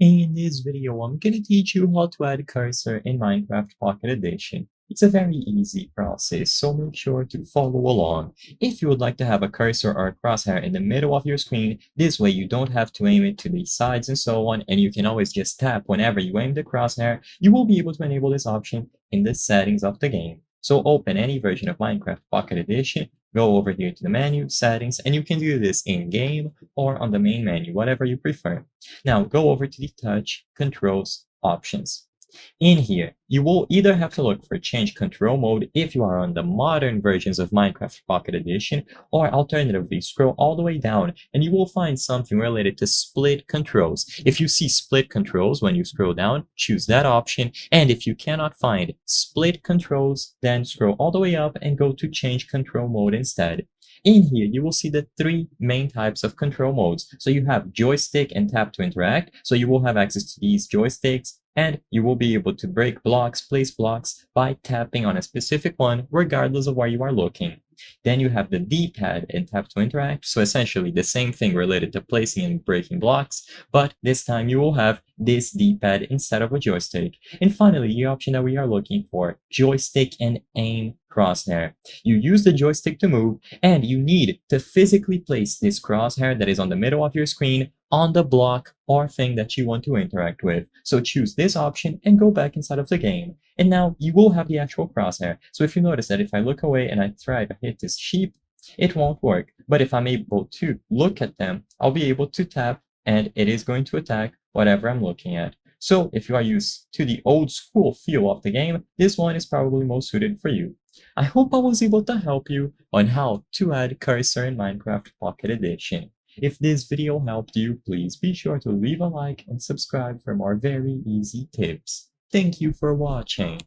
In this video, I'm going to teach you how to add a cursor in Minecraft Pocket Edition. It's a very easy process, so make sure to follow along. If you would like to have a cursor or a crosshair in the middle of your screen, this way you don't have to aim it to the sides and so on, and you can always just tap whenever you aim the crosshair, you will be able to enable this option in the settings of the game. So open any version of Minecraft Pocket Edition, go over here to the menu, settings, and you can do this in-game or on the main menu, whatever you prefer. Now go over to the touch controls options. In here, you will either have to look for change control mode if you are on the modern versions of Minecraft Pocket Edition, or alternatively scroll all the way down and you will find something related to split controls. If you see split controls when you scroll down, choose that option, and if you cannot find split controls, then scroll all the way up and go to change control mode instead. In here, you will see the three main types of control modes. So you have joystick and tap to interact. So you will have access to these joysticks, and you will be able to break blocks, place blocks by tapping on a specific one, regardless of where you are looking. Then you have the D-pad and tap to interact. So essentially the same thing related to placing and breaking blocks, but this time you will have this D-pad instead of a joystick. And finally, the option that we are looking for, joystick and aim crosshair. You use the joystick to move, and you need to physically place this crosshair that is on the middle of your screen on the block or thing that you want to interact with. So choose this option and go back inside of the game. And now you will have the actual crosshair. So if you notice that if I look away and I try to hit this sheep, it won't work. But if I'm able to look at them, I'll be able to tap and it is going to attack whatever I'm looking at. So if you are used to the old school feel of the game, this one is probably most suited for you. I hope I was able to help you on how to add cursor in Minecraft Pocket Edition. If this video helped you, please be sure to leave a like and subscribe for more very easy tips. Thank you for watching.